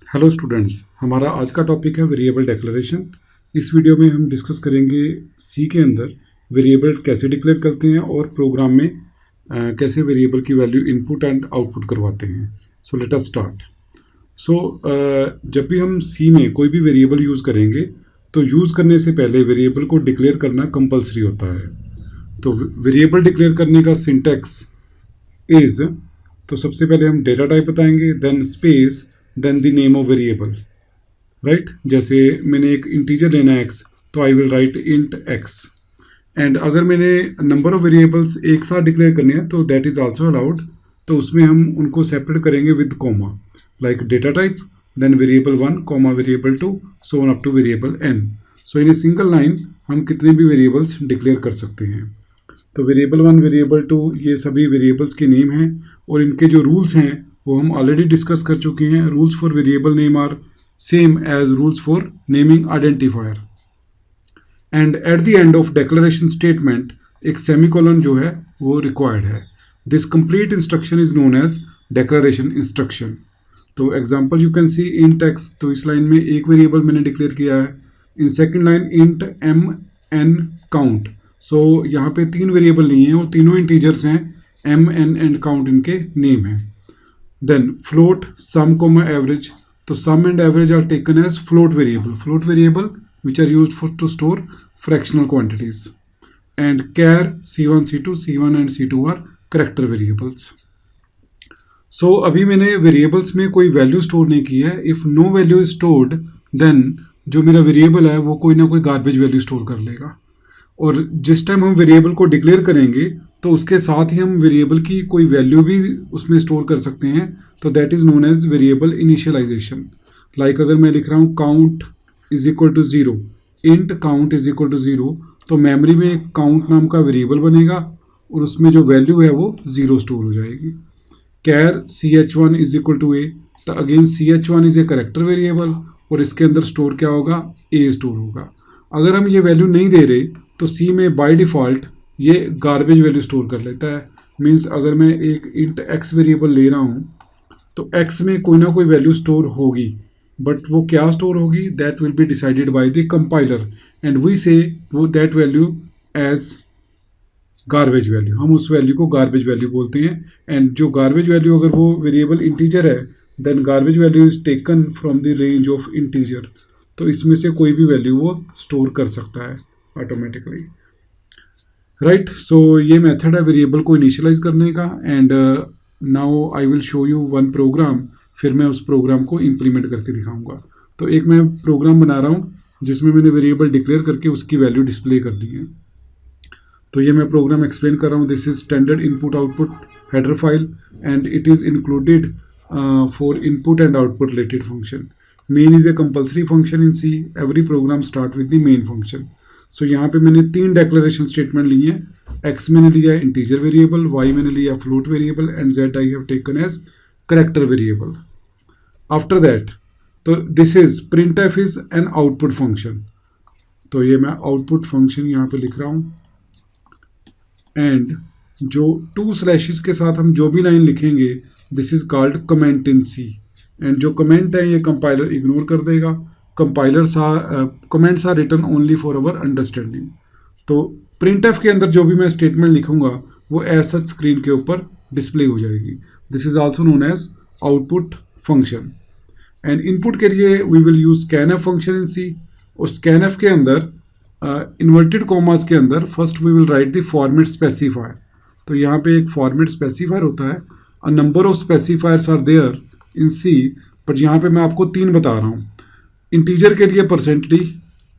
Hello students, हमारा आज का टॉपिक है वेरिएबल डिक्लेरेशन। इस वीडियो में हम डिस्कस करेंगे सी के अंदर वेरिएबल कैसे डिक्लेयर करते हैं और प्रोग्राम में कैसे वेरिएबल की वैल्यू इनपुट एंड आउटपुट करवाते हैं। So let us start. जब भी हम सी में कोई भी वेरिएबल यूज़ करेंगे तो यूज़ करने से पहले वेरिएबल को डिक्लेयर करना कंपलसरी होता है। तो वेरिएबल डिक्लेयर करने का सिंटैक्स इज़, तो सबसे पहले हम डेटा टाइप बताएंगे, then space, then the name of variable, right. जैसे मैंने एक इंटीजर लेना है x, तो I will write int x। And अगर मैंने नंबर ऑफ वेरिएबल्स एक साथ डिक्लेयर करने हैं तो दैट इज़ आल्सो अलाउड। तो उसमें हम उनको सेपरेट करेंगे with comma, like data type, then variable 1 comma variable 2 so on up to variable n। So in a single line हम कितने भी वेरिएबल्स डिक्लेयर कर सकते हैं। तो वेरिएबल 1, वेरिएबल 2 ये सभी वेरिएबल्स के नेम हैं और इनके जो रूल्स हैं वो हम ऑलरेडी डिस्कस कर चुके हैं। Rules for variable name are same as rules for naming identifier. And at the end of declaration statement एक सेमीकोलन जो है वो रिक्वायर्ड है। This complete instruction is known as declaration instruction. तो example you can see int x, तो इस line में एक वेरिएबल मैंने डिक्लेयर किया है। In second line int m n count, so यहाँ पे तीन वेरिएबल नहीं है और तीनों इंटीजर्स हैं, m n एंड काउंट इनके नेम है। Then float sum comma average, तो sum and average are taken as float variable which are used for to store fractional quantities. And char c1 c1 and c2 are character variables. So अभी मैंने variables में कोई value store नहीं की है। If no value is stored then जो मेरा variable है वो कोई ना कोई गार्बेज वैल्यू स्टोर कर लेगा। और जिस टाइम हम वेरिएबल को डिक्लेयर करेंगे तो उसके साथ ही हम वेरिएबल की कोई वैल्यू भी उसमें स्टोर कर सकते हैं। तो that is known as variable initialization. Like अगर मैं लिख रहा हूँ count is equal to 0, int count is equal to 0, तो मेमोरी में एक काउंट नाम का वेरिएबल बनेगा और उसमें जो वैल्यू है वो 0 स्टोर हो जाएगी। Char ch1 is equal to a, तो again ch1 is a character variable और इसके अंदर स्टोर क्या होगा, a स्टोर होगा। अगर हम ये वैल्यू नहीं दे रहे तो C में बाय डिफ़ॉल्ट ये गार्बेज वैल्यू स्टोर कर लेता है। मींस अगर मैं एक इंट x वेरिएबल ले रहा हूँ तो x में कोई ना कोई वैल्यू स्टोर होगी, बट वो क्या स्टोर होगी that will be decided by the compiler and we say वो that value as garbage value. हम उस वैल्यू को गार्बेज वैल्यू बोलते हैं। एंड जो गार्बेज वैल्यू अगर वो वेरिएबल इंटीजर है then garbage value is taken from the range of integer. तो इसमें से कोई भी वैल्यू वो स्टोर कर सकता है ऑटोमेटिकली, राइट। सो ये मेथड है वेरिएबल को इनिशियलाइज करने का। And now I will show you one program, फिर मैं उस प्रोग्राम को इम्प्लीमेंट करके दिखाऊंगा। तो एक मैं प्रोग्राम बना रहा हूँ जिसमें मैंने वेरिएबल डिक्लेयर करके उसकी वैल्यू डिस्प्ले करनी है। तो ये मैं प्रोग्राम एक्सप्लेन कर रहा हूँ। This is standard input output header file and it is included for input and output related function. Main is a compulsory function in C. Every program start with the main function. So यहाँ पे मैंने तीन declaration statement लिए हैं। x मैंने लिया है integer variable, y मैंने लिया float variable and z I have taken as character variable. After that तो this is printf is an output function. तो ये मैं आउटपुट फंक्शन यहाँ पे लिख रहा हूँ। एंड जो 2 स्लैशेस के साथ हम जो भी लाइन लिखेंगे this is called comment in C. And जो कमेंट है ये कंपाइलर इग्नोर कर देगा। Comments are written only for our understanding. तो प्रिंट एफ के अंदर जो भी मैं स्टेटमेंट लिखूंगा वो एज सच स्क्रीन के ऊपर डिस्प्ले हो जाएगी। This is also known as output function. And input के लिए we will use scanf function in C. और स्कैनएफ के अंदर इन्वर्टेड कॉमास के अंदर first we will write the format specifier. तो यहाँ पे एक फॉर्मेट स्पेसिफायर होता है। A number of specifiers are there in C, but यहाँ पे मैं आपको 3 बता रहा हूँ। इंटीजर के लिए %d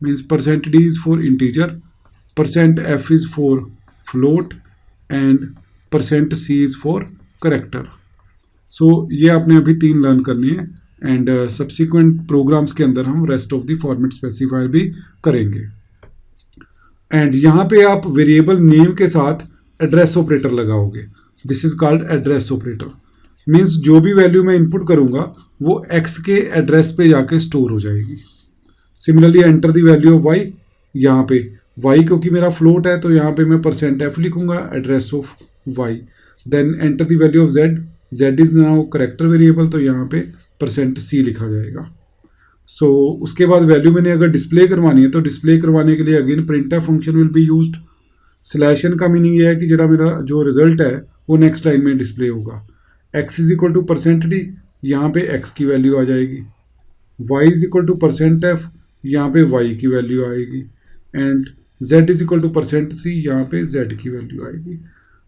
means %d is for integer, %f is for float and %c is for character. So ये आपने अभी 3 लर्न करनी है। एंड सब्सिक्वेंट प्रोग्राम्स के अंदर हम rest of the format specifier भी करेंगे। एंड यहाँ पे आप वेरिएबल नेम के साथ एड्रेस ऑपरेटर लगाओगे। This is called address operator. Means जो भी वैल्यू मैं इनपुट करूंगा वो x के एड्रेस पे जाके स्टोर हो जाएगी। Similarly enter the value of y, यहाँ पे y क्योंकि मेरा फ्लोट है तो यहाँ पे मैं %f लिखूंगा address of y। Then enter the value of z is now character variable, तो यहाँ पे %C लिखा जाएगा। सो उसके बाद वैल्यू मैंने अगर डिस्प्ले करवानी है तो डिस्प्ले करवाने के लिए again printf function will be used. Slash n का मीनिंग ये है कि जरा मेरा जो रिजल्ट है वो नेक्स्ट लाइन में डिस्प्ले होगा। x is equal to %d, यहाँ पे x की वैल्यू आ जाएगी। y is equal to %f, यहाँ पे y की वैल्यू आएगी। And z is equal to %c, यहाँ पे z की वैल्यू आएगी।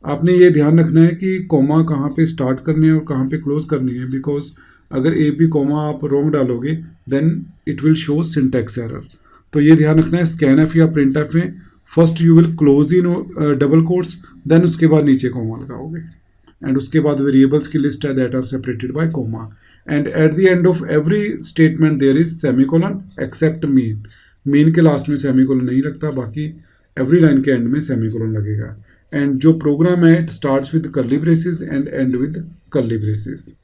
आपने ये ध्यान रखना है कि कॉमा कहाँ पे स्टार्ट करनी है और कहाँ पे क्लोज करनी है, बिकॉज अगर ए बी कॉमा आप रॉन्ग डालोगे then it will show syntax error. तो ये ध्यान रखना है, स्कैनएफ या प्रिंटएफ में first you will close in double quotes, देन उसके बाद नीचे कॉमा लगाओगे। एंड उसके बाद वेरिएबल्स की लिस्ट है that are separated by comma. And at the end of every statement there is semicolon except main. Main के लास्ट में सेमीकोलन नहीं लगता, बाकी एवरी लाइन के एंड में सेमीकोलन लगेगा। एंड जो प्रोग्राम है it starts with curly braces and end with curly braces.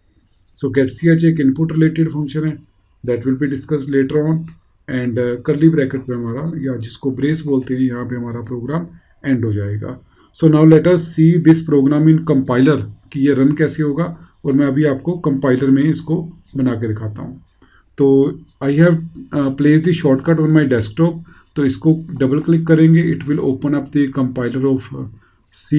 So getch एक इनपुट रिलेटेड फंक्शन है that will be discussed later on. And curly bracket में हमारा, या जिसको ब्रेस बोलते हैं, यहाँ पे हमारा प्रोग्राम एंड हो जाएगा। So now let us see this program in compiler कि ये रन कैसे होगा, और मैं अभी आपको कंपाइलर में इसको बना के दिखाता हूँ। तो I have place the shortcut on my desktop, तो इसको डबल क्लिक करेंगे, it will open up the compiler of C++।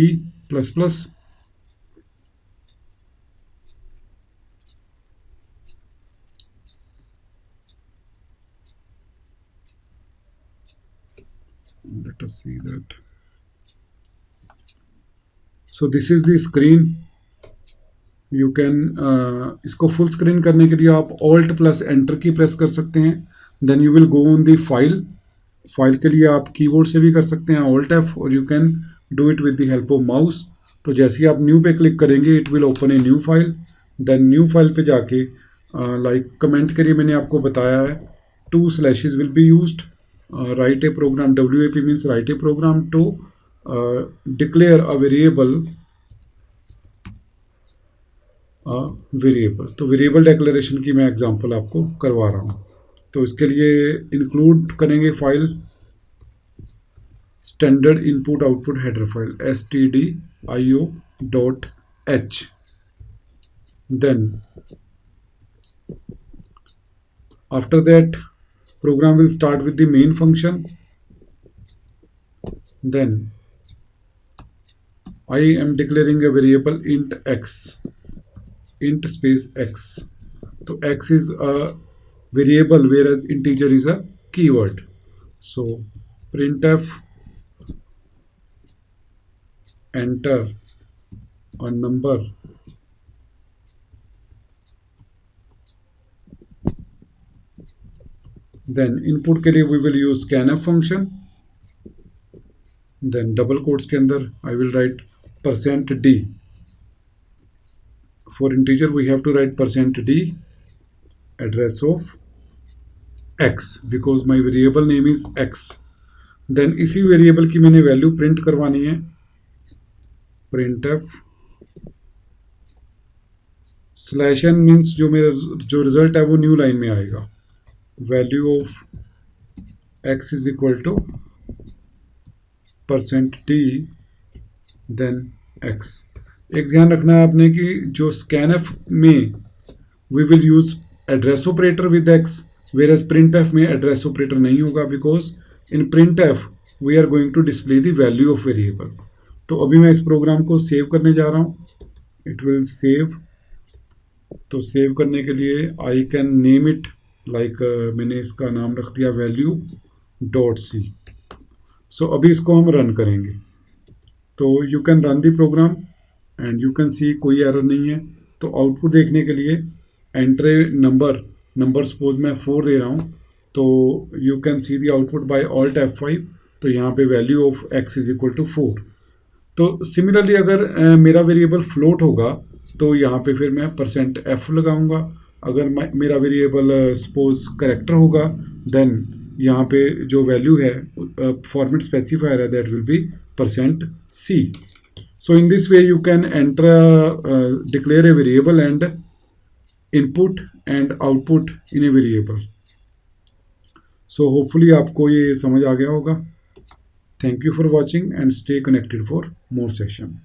Let us see that. So this is the screen. You can इसको फुल स्क्रीन करने के लिए आप Alt plus enter की press कर सकते हैं। Then you will go on the file. File के लिए आप कीबोर्ड से भी कर सकते हैं Alt F, और you can do it with the help of mouse. तो जैसे ही आप न्यू पे क्लिक करेंगे it will open a new file. Then new file पे जाके लाइक कमेंट के लिए मैंने आपको बताया है 2 slashes will be used. write a program, WAP means write a program to declare a variable, तो वेरिएबल डिक्लेरेशन की मैं एग्जांपल आपको करवा रहा हूँ। तो इसके लिए इंक्लूड करेंगे file standard input output header file stdio.h। Then after that program will start with the main function. Then I am declaring a variable int x, int space x. So x is a variable whereas integer is a keyword. So printf enter a number then input के लिए we will use scanf function. Then double quotes के अंदर I will write %d। For integer we have to write %d address of x because my variable name is x। Then इसी variable की मैंने value print करवानी है। printf slash n means जो मेरा जो रिजल्ट है वो न्यू लाइन में आएगा। Value of x is equal to %d then x। एक ध्यान रखना है आपने कि जो scanf में we will use address operator with x, where printf में एड्रेस ऑपरेटर नहीं होगा, because in printf we are going to display the value of variable. तो अभी मैं इस प्रोग्राम को सेव करने जा रहा हूँ। It will save. तो सेव करने के लिए I can name it like मैंने इसका नाम रख दिया value.c। सो अभी इसको हम रन करेंगे। तो you can run the program and you can see कोई एरर नहीं है। तो आउटपुट देखने के लिए एंटर नंबर सपोज मैं 4 दे रहा हूँ, तो you can see the output by Alt F5। तो यहाँ पे value of x is equal to 4। तो सिमिलरली अगर मेरा वेरिएबल फ्लोट होगा तो यहाँ पे फिर मैं %f लगाऊंगा। अगर मेरा वेरिएबल सपोज करेक्टर होगा देन यहाँ पे जो वैल्यू है फॉर्मेट स्पेसिफायर है that will B %c। So in this way you can enter declare a variable and input and output in a variable. So hopefully आपको ये समझ आ गया होगा। Thank you for watching and stay connected for more session.